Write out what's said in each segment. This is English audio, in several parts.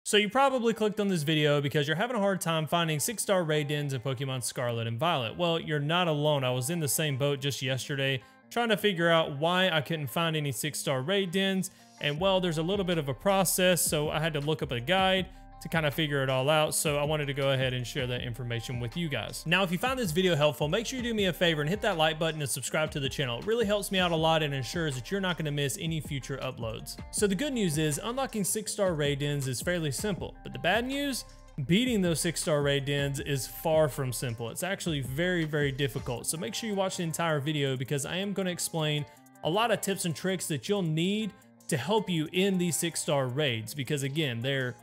So you probably clicked on this video because you're having a hard time finding 6-star raid dens in Pokemon Scarlet and Violet. Well, you're not alone. I was in the same boat just yesterday trying to figure out why I couldn't find any 6-star raid dens. And well, there's a little bit of a process, so I had to look up a guide to kind of figure it all out. So I wanted to go ahead and share that information with you guys. Now, if you found this video helpful, make sure you do me a favor and hit that like button and subscribe to the channel. It really helps me out a lot and ensures that you're not going to miss any future uploads. So the good news is unlocking 6-star raid dens is fairly simple, but the bad news, beating those 6-star raid dens is far from simple. It's actually very, very difficult. So make sure you watch the entire video because I am going to explain a lot of tips and tricks that you'll need to help you in these 6-star raids, because again, they're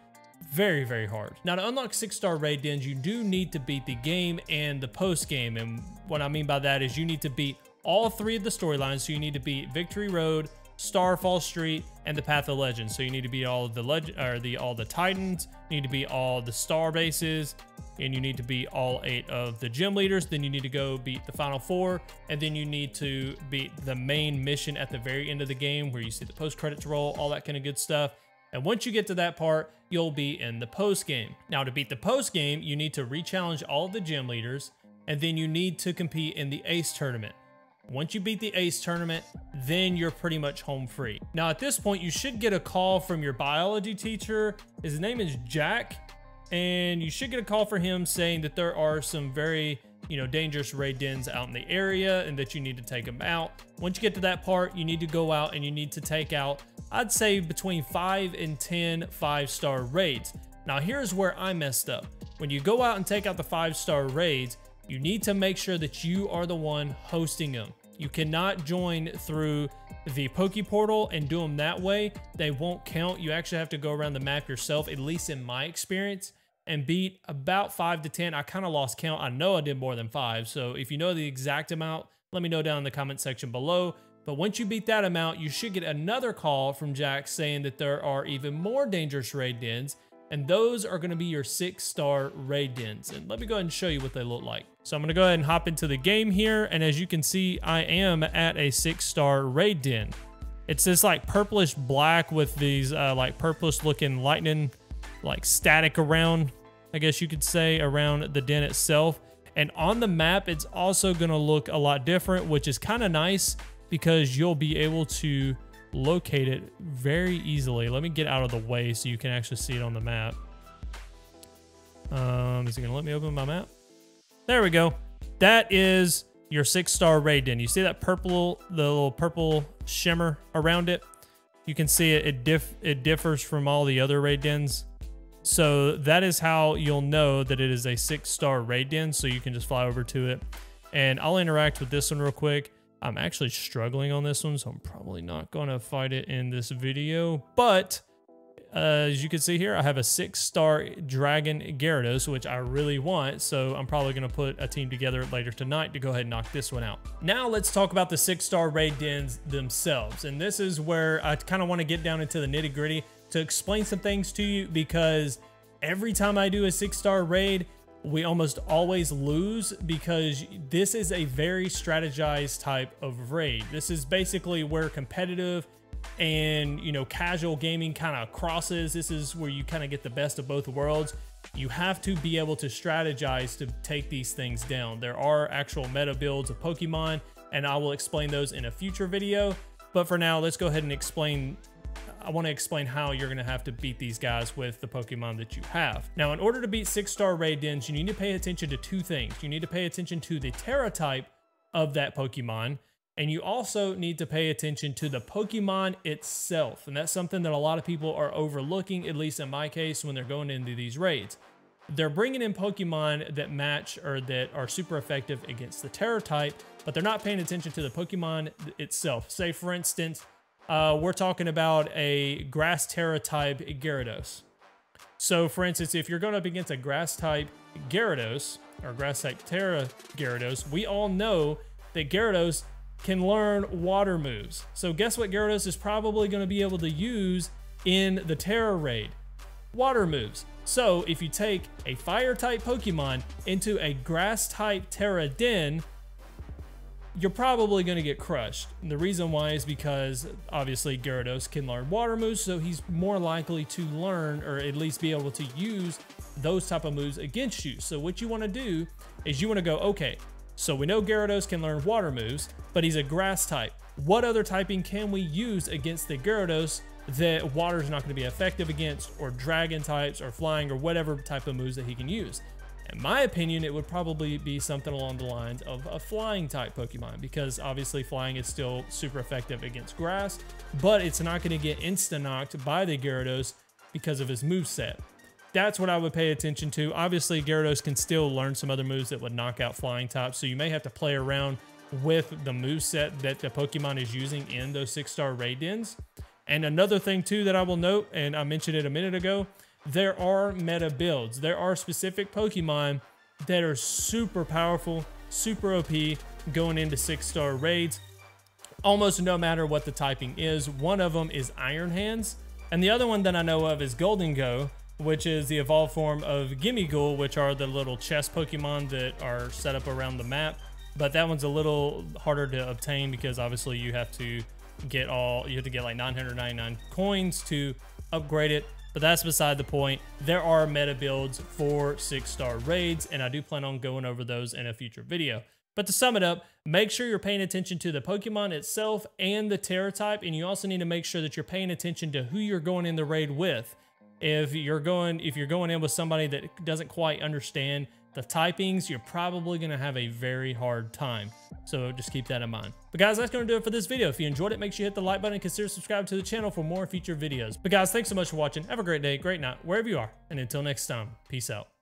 very, very hard. Now, to unlock 6-star raid dens, you do need to beat the game and the post game. And what I mean by that is you need to beat all 3 of the storylines. So you need to beat Victory Road, Starfall Street, and the Path of Legends. So you need to beat all of the all the Titans, you need to beat all the star bases, and you need to beat all 8 of the gym leaders. Then you need to go beat the final 4, and then you need to beat the main mission at the very end of the game where you see the post credits roll, all that kind of good stuff. And once you get to that part, you'll be in the post game. Now, to beat the post game, you need to re-challenge all of the gym leaders, and then you need to compete in the Ace tournament. Once you beat the Ace tournament, then you're pretty much home free. Now, at this point, you should get a call from your biology teacher. His name is Jack, and you should get a call for him saying that there are some very, dangerous raid dens out in the area and that you need to take them out. Once you get to that part, you need to go out and you need to take out, I'd say, between 5 and 10 5-star raids. Now, here's where I messed up. When you go out and take out the 5-star raids, you need to make sure that you are the one hosting them. You cannot join through the Pokeportal and do them that way. They won't count. You actually have to go around the map yourself, at least in my experience, and beat about 5 to 10. I kind of lost count. I know I did more than 5. So if you know the exact amount, let me know down in the comment section below. But once you beat that amount, you should get another call from Jack saying that there are even more dangerous raid dens, and those are going to be your 6-star raid dens. And let me go ahead and show you what they look like. So I'm going to go ahead and hop into the game here, and as you can see, I am at a 6-star raid den. It's this like purplish black with these like purplish looking lightning like static around, I guess you could say, around the den itself. And on the map, it's also going to look a lot different, which is kind of nice because you'll be able to locate it very easily. Let me get out of the way so you can actually see it on the map. Is it gonna let me open my map? There we go. That is your 6-star raid den. You see that purple, the little purple shimmer around it? You can see it differs from all the other raid dens. So that is how you'll know that it is a 6-star raid den. So you can just fly over to it, and I'll interact with this one real quick. I'm actually struggling on this one, so I'm probably not going to fight it in this video. But as you can see here, I have a 6-star Dragon Gyarados, which I really want. So I'm probably going to put a team together later tonight to go ahead and knock this one out. Now let's talk about the 6-star raid dens themselves. And this is where I kind of want to get down into the nitty gritty to explain some things to you, because every time I do a 6-star raid, we almost always lose because this is a very strategized type of raid. This is basically where competitive and, casual gaming kind of crosses. This is where you kind of get the best of both worlds. You have to be able to strategize to take these things down. There are actual meta builds of Pokemon, and I will explain those in a future video. But for now, let's go ahead and I want to explain how you're going to have to beat these guys with the Pokemon that you have. Now, in order to beat 6-star raid dens, you need to pay attention to 2 things. You need to pay attention to the Terra type of that Pokemon, and you also need to pay attention to the Pokemon itself. And that's something that a lot of people are overlooking, at least in my case, when they're going into these raids. They're bringing in Pokemon that match or that are super effective against the Terra type, but they're not paying attention to the Pokemon itself. Say, for instance, we're talking about a Grass Terra type Gyarados. So, for instance, if you're going up against a Grass type Gyarados or Grass type Terra Gyarados, we all know that Gyarados can learn water moves. So, guess what Gyarados is probably going to be able to use in the Terra raid? Water moves. So, if you take a Fire type Pokemon into a Grass type Terra den, you're probably going to get crushed. And the reason why is because obviously Gyarados can learn water moves, so he's more likely to learn or at least be able to use those type of moves against you. So what you want to do is you want to go, okay, so we know Gyarados can learn water moves, but he's a grass type. What other typing can we use against the Gyarados that water is not going to be effective against, or dragon types or flying or whatever type of moves that he can use? In my opinion, it would probably be something along the lines of a flying type Pokemon, because obviously flying is still super effective against grass, but it's not going to get insta-knocked by the Gyarados because of his moveset. That's what I would pay attention to. Obviously, Gyarados can still learn some other moves that would knock out flying types, so you may have to play around with the moveset that the Pokemon is using in those 6-star raid dens. And another thing too that I will note, and I mentioned it a minute ago, there are meta builds. There are specific Pokemon that are super powerful, super OP going into 6-star raids, almost no matter what the typing is. One of them is Iron Hands, and the other one that I know of is Gholdengo, which is the evolved form of Gimmighoul, which are the little chess Pokemon that are set up around the map. But that one's a little harder to obtain because obviously you have to get like 999 coins to upgrade it. But that's beside the point. There are meta builds for 6-star raids, and I do plan on going over those in a future video. But to sum it up, make sure you're paying attention to the Pokemon itself and the Terra type, and you also need to make sure that you're paying attention to who you're going in the raid with. If you're going in with somebody that doesn't quite understand the typings, you're probably going to have a very hard time. So just keep that in mind. But guys, that's going to do it for this video. If you enjoyed it, make sure you hit the like button and consider subscribing to the channel for more future videos. But guys, thanks so much for watching. Have a great day, great night, wherever you are. And until next time, peace out.